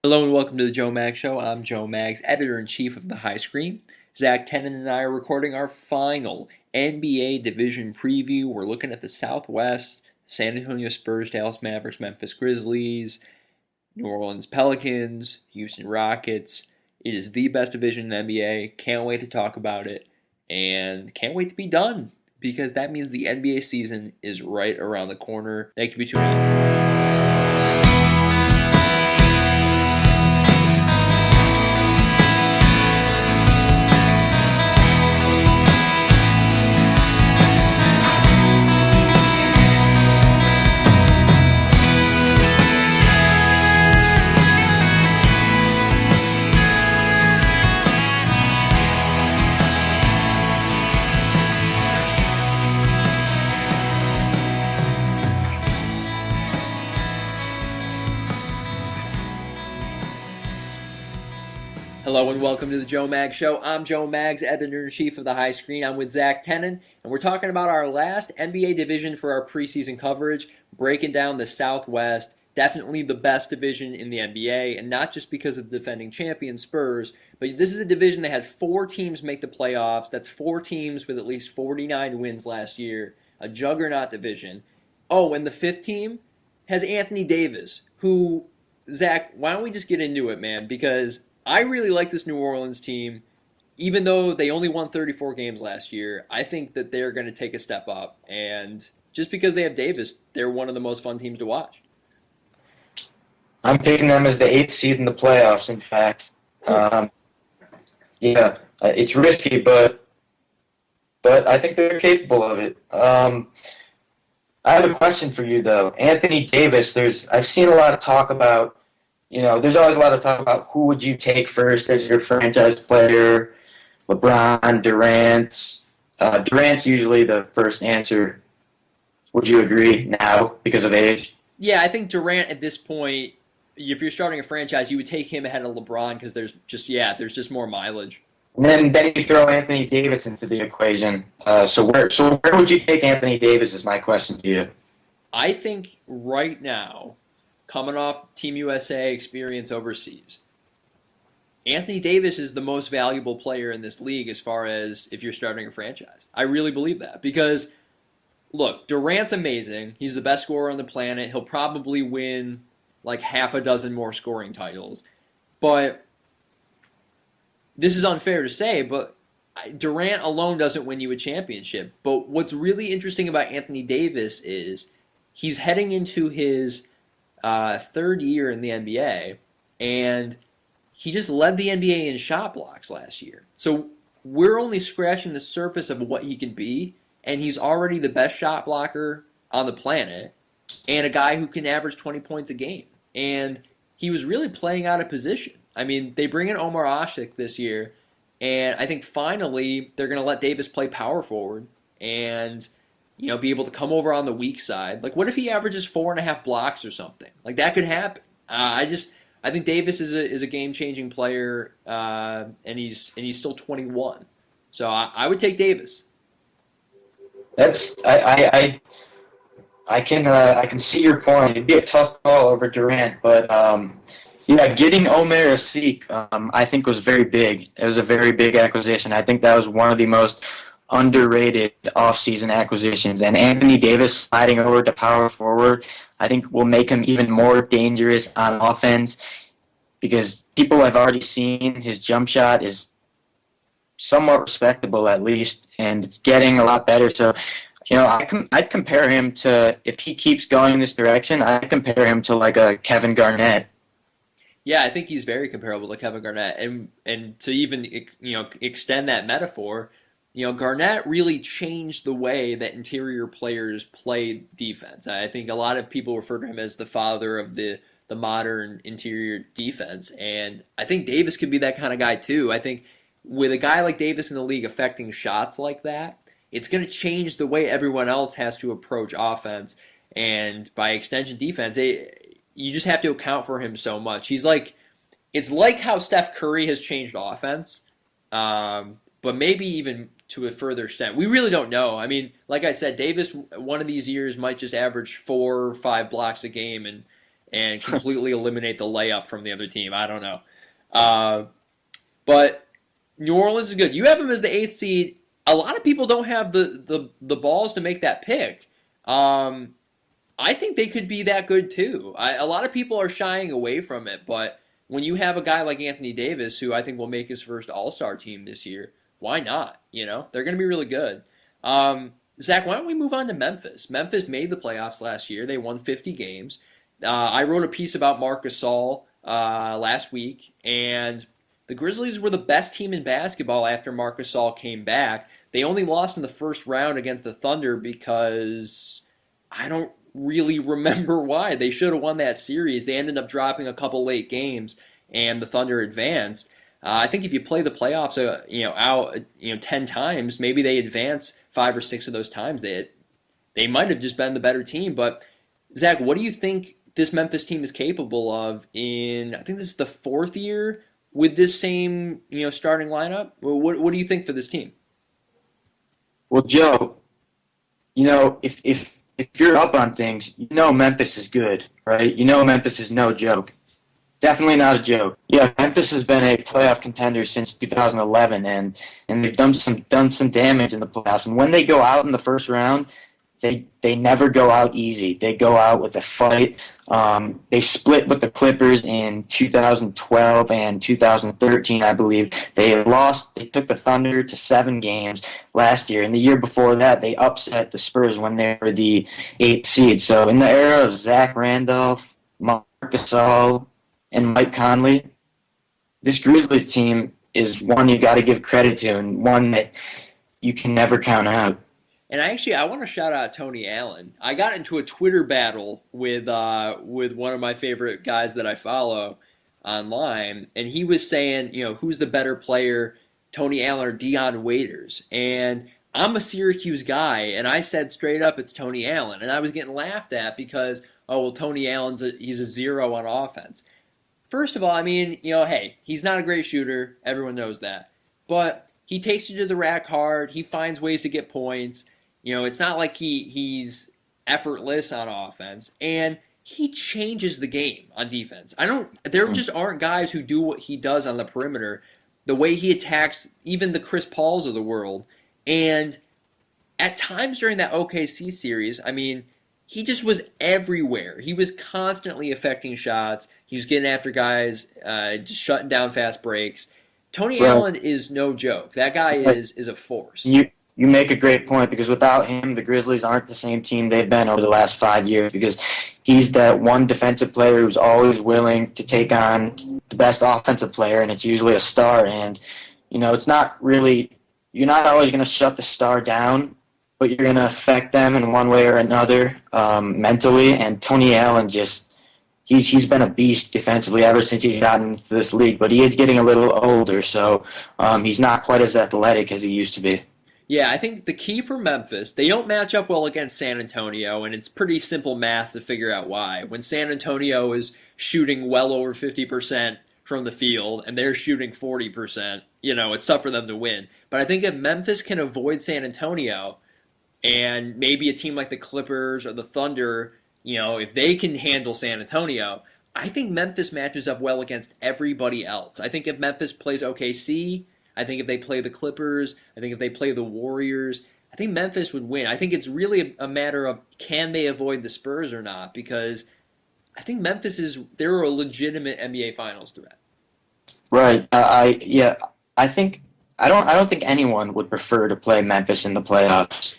Hello and welcome to the Joe Mag Show. I'm Joe Mags, editor-in-chief of the High Screen. Zach Tennen and I are recording our final NBA division preview. We're looking at the Southwest, San Antonio Spurs, Dallas Mavericks, Memphis Grizzlies, New Orleans Pelicans, Houston Rockets. It is the best division in the NBA. Can't wait to talk about it, and can't wait to be done because that means the NBA season is right around the corner. Thank you for tuning in. Hello and welcome to the Joe Mag Show. I'm Joe Mags, editor-in-chief of the High Screen. I'm with Zach Tennen, and we're talking about our last NBA division for our preseason coverage, breaking down the Southwest, definitely the best division in the NBA, and not just because of the defending champion Spurs, but this is a division that had 4 teams make the playoffs. That's 4 teams with at least 49 wins last year, a juggernaut division. Oh, and the 5th team has Anthony Davis, who, Zach, why don't we just get into it, man, because I really like this New Orleans team. Even though they only won 34 games last year, I think that they're going to take a step up. And just because they have Davis, they're one of the most fun teams to watch. I'm picking them as the 8th seed in the playoffs, in fact. It's risky, but I think they're capable of it. I have a question for you, though. Anthony Davis, I've seen a lot of talk about, there's always a lot of talk about who would you take first as your franchise player, LeBron, Durant. Durant's usually the first answer. Would you agree now because of age? Yeah, I think Durant at this point, if you're starting a franchise, you would take him ahead of LeBron because there's just more mileage. And then you throw Anthony Davis into the equation. So where would you take Anthony Davis is my question to you. I think right now, coming off Team USA experience overseas, Anthony Davis is the most valuable player in this league as far as if you're starting a franchise. I really believe that because, look, Durant's amazing. He's the best scorer on the planet. He'll probably win like half a dozen more scoring titles. But this is unfair to say, but Durant alone doesn't win you a championship. But what's really interesting about Anthony Davis is he's heading into his 3rd year in the NBA, and he just led the NBA in shot blocks last year. So we're only scratching the surface of what he can be, and he's already the best shot blocker on the planet and a guy who can average 20 points a game. And he was really playing out of position. I mean, they bring in Omar Ashik this year, and I think finally they're going to let Davis play power forward and be able to come over on the weak side. Like, what if he averages 4.5 blocks or something? Like, that could happen. I think Davis is a game changing player, and he's still 21. So I would take Davis. I can see your point. It'd be a tough call over Durant, but getting Omer Asik, I think was very big. It was a very big acquisition. I think that was one of the most underrated offseason acquisitions. And Anthony Davis sliding over to power forward, I think will make him even more dangerous on offense because people have already seen his jump shot is somewhat respectable at least, and it's getting a lot better. So, I'd compare him to, if he keeps going this direction, I'd compare him to like a Kevin Garnett. Yeah, I think he's very comparable to Kevin Garnett, and to even extend that metaphor, Garnett really changed the way that interior players play defense. I think a lot of people refer to him as the father of the modern interior defense, and I think Davis could be that kind of guy too. I think with a guy like Davis in the league affecting shots like that, it's going to change the way everyone else has to approach offense, and by extension defense. You just have to account for him so much. It's like how Steph Curry has changed offense, but maybe even to a further extent. We really don't know. I mean, like I said, Davis one of these years might just average 4 or 5 blocks a game, and and completely eliminate the layup from the other team. I don't know. But New Orleans is good. You have them as the eighth seed. A lot of people don't have the balls to make that pick. I think they could be that good too. A lot of people are shying away from it, but when you have a guy like Anthony Davis, who I think will make his first All-Star team this year, why not? They're going to be really good. Zach, why don't we move on to Memphis? Memphis made the playoffs last year. They won 50 games. I wrote a piece about Marc Gasol last week, and the Grizzlies were the best team in basketball after Marc Gasol came back. They only lost in the first round against the Thunder because I don't really remember why. They should have won that series. They ended up dropping a couple late games, and the Thunder advanced. I think if you play the playoffs, out 10 times, maybe they advance 5 or 6 of those times. They might have just been the better team. But Zach, what do you think this Memphis team is capable of in? I think this is the 4th year with this same starting lineup. What do you think for this team? Well, Joe, if you're up on things, Memphis is good, right? Memphis is no joke. Definitely not a joke. Yeah, Memphis has been a playoff contender since 2011, and they've done some damage in the playoffs. And when they go out in the first round, they never go out easy. They go out with a fight. They split with the Clippers in 2012 and 2013, I believe. They took the Thunder to 7 games last year. And the year before that, they upset the Spurs when they were the 8th seed. So in the era of Zach Randolph, Marc Gasol, and Mike Conley, this Grizzlies team is one you got to give credit to and one that you can never count out. And I want to shout out Tony Allen. I got into a Twitter battle with one of my favorite guys that I follow online, and he was saying, who's the better player, Tony Allen or Dion Waiters? And I'm a Syracuse guy, and I said straight up it's Tony Allen, and I was getting laughed at because, Tony Allen's he's a zero on offense. First of all, hey, he's not a great shooter. Everyone knows that, but he takes you to the rack hard. He finds ways to get points. It's not like he's effortless on offense, and he changes the game on defense. There just aren't guys who do what he does on the perimeter, the way he attacks even the Chris Pauls of the world. And at times during that OKC series, he just was everywhere. He was constantly affecting shots. He was getting after guys, just shutting down fast breaks. Tony Allen is no joke. That guy is a force. You make a great point because without him, the Grizzlies aren't the same team they've been over the last 5 years because he's that one defensive player who's always willing to take on the best offensive player, and it's usually a star. And, it's not really – you're not always going to shut the star down, but you're going to affect them in one way or another mentally. And Tony Allen he's been a beast defensively ever since he's gotten into this league, but he is getting a little older, so he's not quite as athletic as he used to be. Yeah, I think the key for Memphis, they don't match up well against San Antonio, and it's pretty simple math to figure out why. When San Antonio is shooting well over 50% from the field and they're shooting 40%, it's tough for them to win. But I think if Memphis can avoid San Antonio and maybe a team like the Clippers or the Thunder, if they can handle San Antonio, I think Memphis matches up well against everybody else. I think if Memphis plays OKC, I think if they play the Clippers, I think if they play the Warriors, I think Memphis would win. I think it's really a matter of can they avoid the Spurs or not, because I think they're a legitimate NBA Finals threat. Right. I don't think anyone would prefer to play Memphis in the playoffs,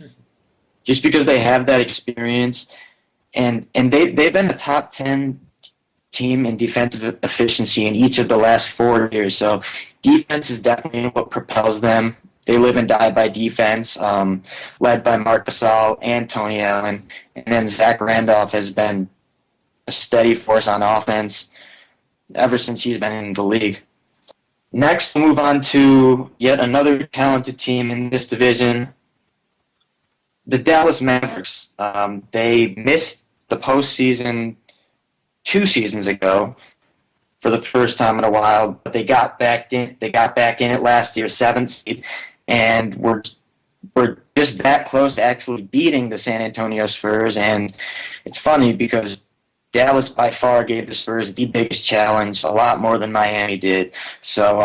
just because they have that experience, and they've been a top 10 team in defensive efficiency in each of the last 4 years. So defense is definitely what propels them. They live and die by defense, led by Marc Gasol and Tony Allen. And then Zach Randolph has been a steady force on offense ever since he's been in the league. Next, we'll move on to yet another talented team in this division, the Dallas Mavericks. They missed the postseason 2 seasons ago for the first time in a while, but they got back in it last year, 7th seed, and were just that close to actually beating the San Antonio Spurs. And it's funny because Dallas by far gave the Spurs the biggest challenge, a lot more than Miami did. So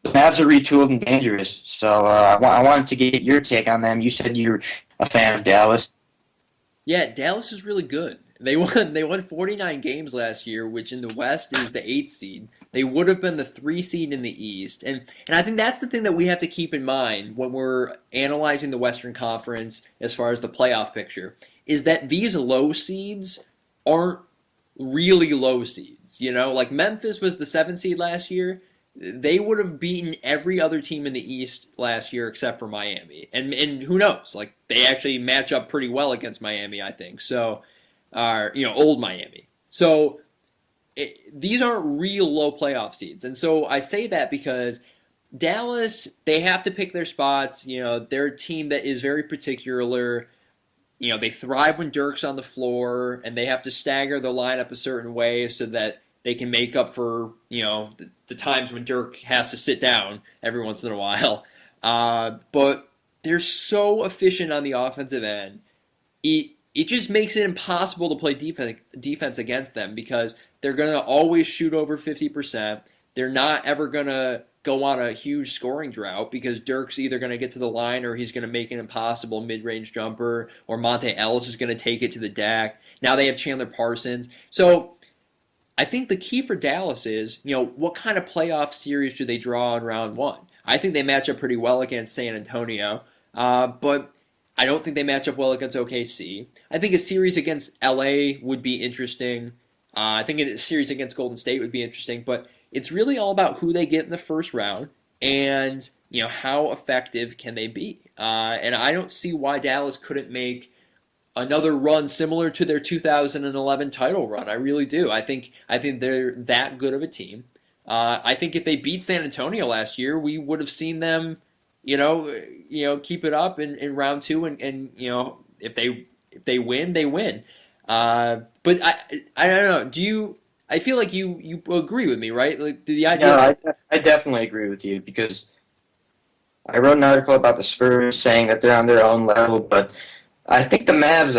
the Mavs are retooled and dangerous. So I wanted to get your take on them. You said you're a fan of Dallas. Yeah, Dallas is really good. They won 49 games last year, which in the West is the 8th seed. They would have been the 3 seed in the East. And I think that's the thing that we have to keep in mind when we're analyzing the Western Conference as far as the playoff picture is that these low seeds aren't really low seeds. You know, like Memphis was the 7th seed last year. They would have beaten every other team in the East last year except for Miami. And who knows? Like they actually match up pretty well against Miami, I think. So, old Miami. So these aren't real low playoff seeds. And so I say that because Dallas, they have to pick their spots. You know, they're a team that is very particular. You know, they thrive when Dirk's on the floor, and they have to stagger the lineup a certain way so that they can make up for, the times when Dirk has to sit down every once in a while. But they're so efficient on the offensive end. It just makes it impossible to play defense against them because they're going to always shoot over 50%. They're not ever going to go on a huge scoring drought because Dirk's either going to get to the line or he's going to make an impossible mid-range jumper or Monte Ellis is going to take it to the deck. Now they have Chandler Parsons. So I think the key for Dallas is, what kind of playoff series do they draw in round one? I think they match up pretty well against San Antonio, but I don't think they match up well against OKC. I think a series against LA would be interesting. I think a series against Golden State would be interesting, but it's really all about who they get in the first round and how effective can they be. And I don't see why Dallas couldn't make another run similar to their 2011 title run. I really do. I think they're that good of a team. I think if they beat San Antonio last year, we would have seen them, keep it up in round two, and if they win, they win. But I don't know. Do you? I feel like you agree with me, right? Like the idea. No, I definitely agree with you because I wrote an article about the Spurs saying that they're on their own level, but I think the Mavs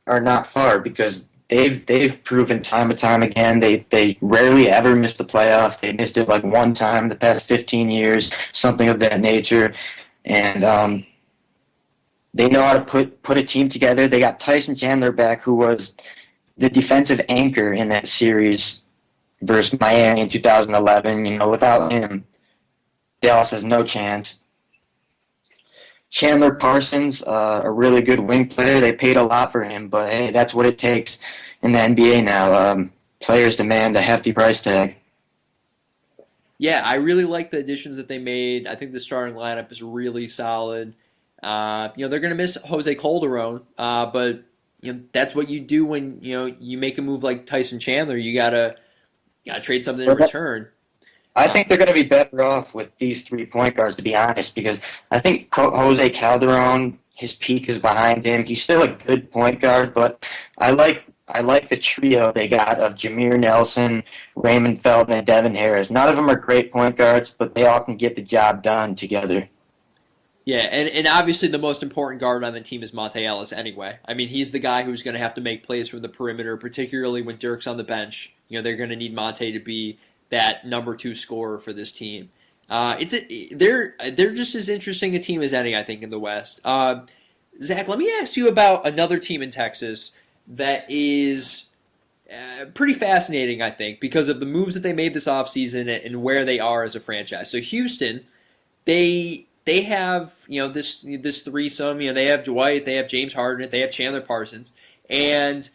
are not far because they've proven time and time again they rarely ever miss the playoffs. They missed it like one time the past 15 years, something of that nature, and they know how to put a team together. They got Tyson Chandler back, who was the defensive anchor in that series versus Miami in 2011. Without him, Dallas has no chance. Chandler Parsons, a really good wing player. They paid a lot for him, but hey, that's what it takes in the NBA now. Players demand a hefty price tag. Yeah, I really like the additions that they made. I think the starting lineup is really solid. They're going to miss Jose Calderon, but that's what you do when you make a move like Tyson Chandler. You gotta trade something in return. I think they're going to be better off with these 3 point guards, to be honest, because I think Jose Calderon, his peak is behind him. He's still a good point guard, but I like the trio they got of Jameer Nelson, Raymond Felton, and Devin Harris. None of them are great point guards, but they all can get the job done together. Yeah, and obviously the most important guard on the team is Monte Ellis anyway. I mean, he's the guy who's going to have to make plays from the perimeter, particularly when Dirk's on the bench. They're going to need Monte to be that number 2 scorer for this team. They're just as interesting a team as any, I think, in the West. Zach, let me ask you about another team in Texas that is pretty fascinating, I think, because of the moves that they made this offseason and where they are as a franchise. So Houston, they have this threesome. They have Dwight, they have James Harden, they have Chandler Parsons, and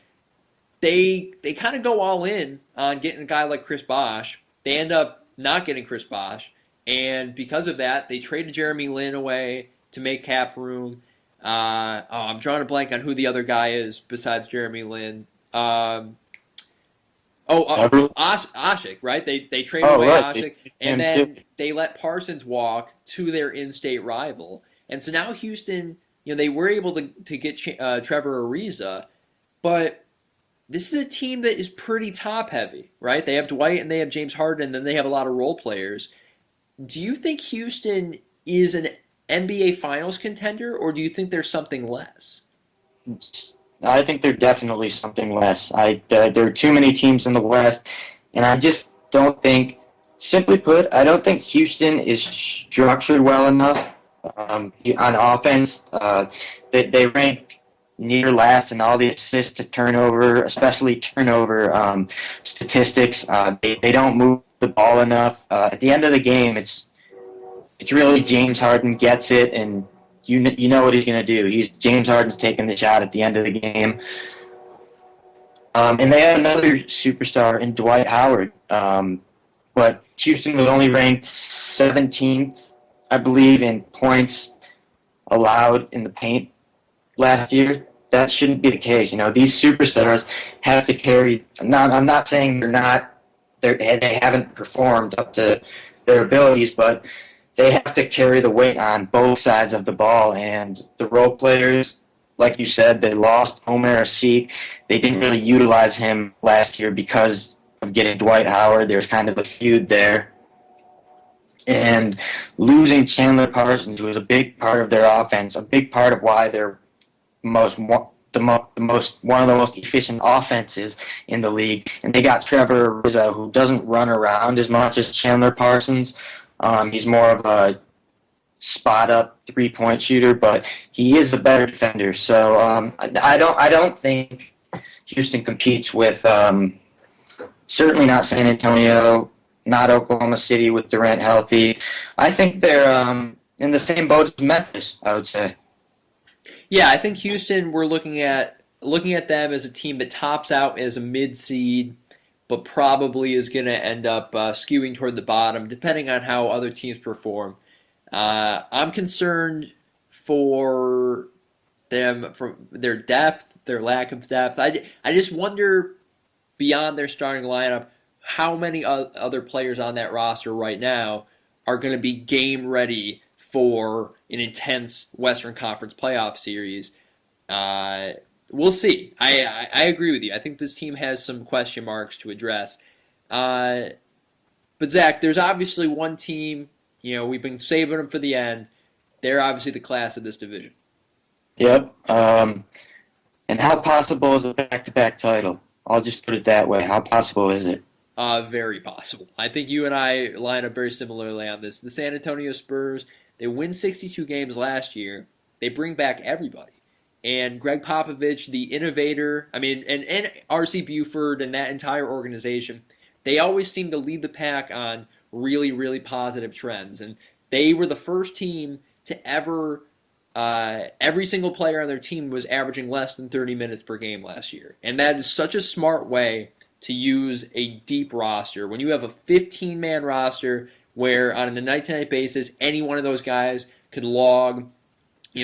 they kind of go all in on getting a guy like Chris Bosh. They end up not getting Chris Bosh, and because of that, they traded Jeremy Lin away to make cap room. I'm drawing a blank on who the other guy is besides Jeremy Lin. Ashik, right? They traded away right. Ashik, and then they let Parsons walk to their in-state rival. And so now Houston, they were able to get Trevor Ariza, but this is a team that is pretty top-heavy, right? They have Dwight and they have James Harden, and then they have a lot of role players. Do you think Houston is an NBA Finals contender, or do you think there's something less? I think they're definitely something less. There are too many teams in the West, and I just don't think, simply put, I don't think Houston is structured well enough on offense. They rank near last in all the assist to turnover, especially turnover statistics. They don't move the ball enough. At the end of the game, it's really James Harden gets it, and you know what he's going to do. James Harden's taking the shot at the end of the game. And they have another superstar in Dwight Howard. But Houston was only ranked 17th, I believe, in points allowed in the paint last year. That shouldn't be the case. These superstars have to carry. I'm not saying they haven't performed up to their abilities, but they have to carry the weight on both sides of the ball. And the role players, like you said, they lost Omer Asik. They didn't really utilize him last year because of getting Dwight Howard. There's kind of a feud there. And losing Chandler Parsons, who was a big part of their offense, a big part of why they're one of the most efficient offenses in the league. And they got Trevor Ariza, who doesn't run around as much as Chandler Parsons. He's more of a spot-up three-point shooter, but he is a better defender. So I don't think Houston competes with certainly not San Antonio, not Oklahoma City with Durant healthy. I think they're in the same boat as Memphis, I would say. Yeah, I think Houston, we're looking at them as a team that tops out as a mid-seed, but probably is going to end up skewing toward the bottom, depending on how other teams perform. I'm concerned for them, from their depth, their lack of depth. I just wonder, beyond their starting lineup, how many other players on that roster right now are going to be game ready for an intense Western Conference playoff series. We'll see. I agree with you. I think this team has some question marks to address. But Zach, there's obviously one team, we've been saving them for the end. They're obviously the class of this division. Yep. And how possible is a back-to-back title? I'll just put it that way. How possible is it? Very possible. I think you and I line up very similarly on this. The San Antonio Spurs, they win 62 games last year. They bring back everybody. And Greg Popovich, the innovator, and R.C. Buford and that entire organization, they always seem to lead the pack on really, really positive trends. And they were the first team to ever, every single player on their team was averaging less than 30 minutes per game last year. And that is such a smart way to use a deep roster. When you have a 15-man roster where on a night-to-night basis, any one of those guys could log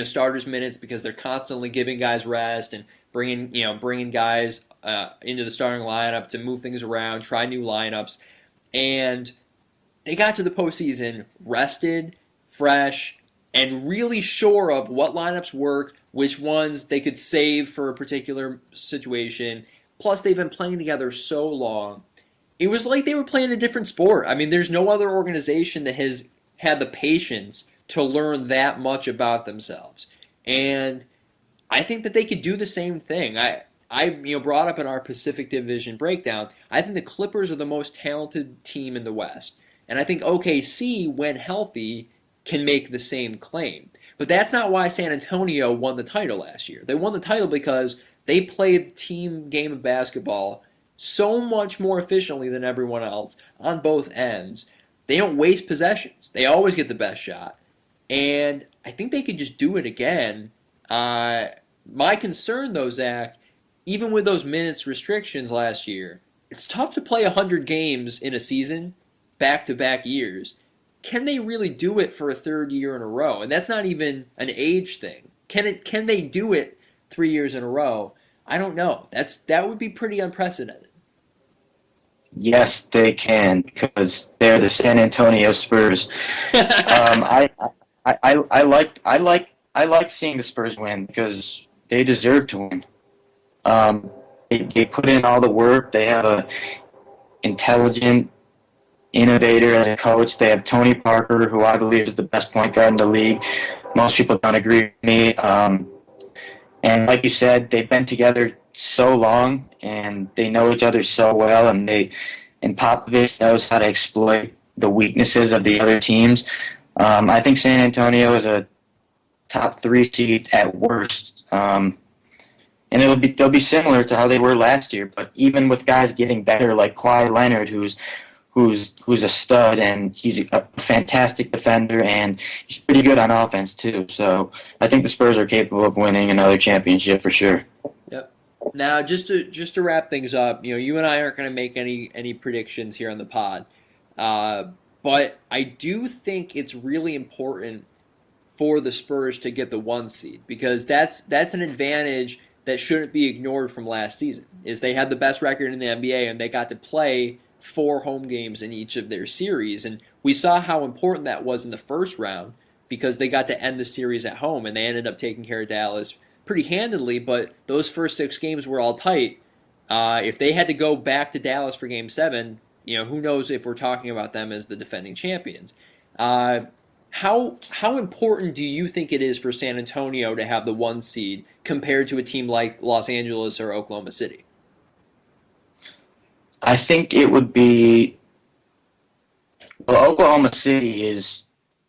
starters minutes because they're constantly giving guys rest and bringing guys into the starting lineup to move things around, try new lineups. And they got to the postseason rested, fresh, and really sure of what lineups work, which ones they could save for a particular situation. Plus, they've been playing together so long. It was like they were playing a different sport. There's no other organization that has had the patience to learn that much about themselves. And I think that they could do the same thing. I brought up in our Pacific Division breakdown, I think the Clippers are the most talented team in the West. And I think OKC, when healthy, can make the same claim. But that's not why San Antonio won the title last year. They won the title because they played the team game of basketball so much more efficiently than everyone else on both ends. They don't waste possessions. They always get the best shot. And I think they could just do it again. My concern, though, Zach, even with those minutes restrictions last year, it's tough to play 100 games in a season, back-to-back years. Can they really do it for a third year in a row? And that's not even an age thing. Can they do it 3 years in a row? I don't know. That would be pretty unprecedented. Yes, they can, because they're the San Antonio Spurs. I like seeing the Spurs win because they deserve to win. They put in all the work. They have a intelligent innovator as a coach. They have Tony Parker, who I believe is the best point guard in the league. Most people don't agree with me. And like you said, they've been together so long, and they know each other so well, and Popovich knows how to exploit the weaknesses of the other teams. I think San Antonio is a top 3 seed at worst. And they'll be similar to how they were last year, but even with guys getting better like Kawhi Leonard, who's a stud, and he's a fantastic defender, and he's pretty good on offense too. So I think the Spurs are capable of winning another championship for sure. Yep. Now, just to wrap things up, you and I aren't going to make any predictions here on the pod, but I do think it's really important for the Spurs to get the 1 seed, because that's an advantage that shouldn't be ignored from last season. Is they had the best record in the NBA, and they got to play 4 home games in each of their series, and we saw how important that was in the first round, because they got to end the series at home, and they ended up taking care of Dallas pretty handedly. But those first 6 games were all tight. If they had to go back to Dallas for Game 7, who knows if we're talking about them as the defending champions. How important do you think it is for San Antonio to have the 1 seed compared to a team like Los Angeles or Oklahoma City? I think it would be. Well, Oklahoma City is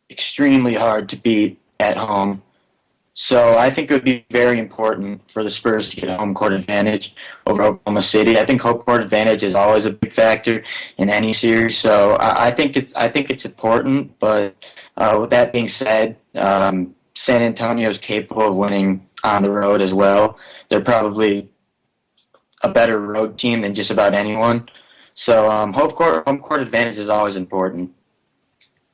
extremely hard to beat at home, so I think it would be very important for the Spurs to get a home court advantage over Oklahoma City. I think home court advantage is always a big factor in any series, so I think it's important. But with that being said, San Antonio is capable of winning on the road as well. They're probably a better road team than just about anyone. So home court advantage is always important.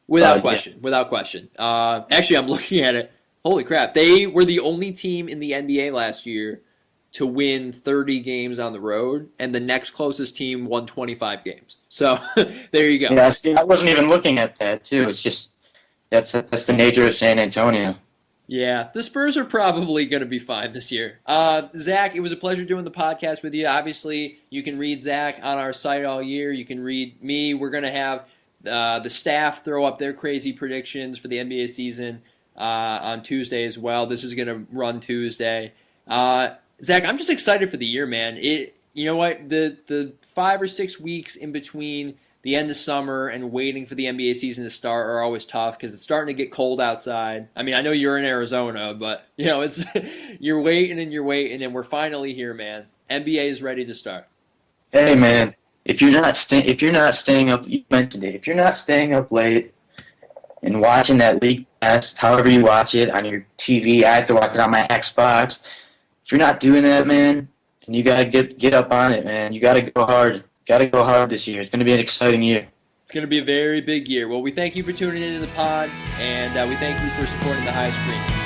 Without question. Actually, I'm looking at it. Holy crap. They were the only team in the NBA last year to win 30 games on the road, and the next closest team won 25 games. So there you go. Yeah, see, I wasn't even looking at that, too. It's just that's the nature of San Antonio. Yeah, the Spurs are probably going to be fine this year. Zach, it was a pleasure doing the podcast with you. Obviously, you can read Zach on our site all year. You can read me. We're going to have the staff throw up their crazy predictions for the NBA season on Tuesday as well. This is going to run Tuesday. Zach, I'm just excited for the year, man. You know what? The 5 or 6 weeks in between the end of summer and waiting for the NBA season to start are always tough, because it's starting to get cold outside. I mean, I know you're in Arizona, but it's you're waiting and we're finally here, man. NBA is ready to start. Hey, man, if you're not staying up, you mentioned it. If you're not staying up late and watching that league pass, however you watch it on your TV, I have to watch it on my Xbox. If you're not doing that, man, then you gotta get up on it, man. You gotta go hard. Got to go hard this year. It's going to be an exciting year. It's going to be a very big year. Well, we thank you for tuning into the pod, and we thank you for supporting the high screen.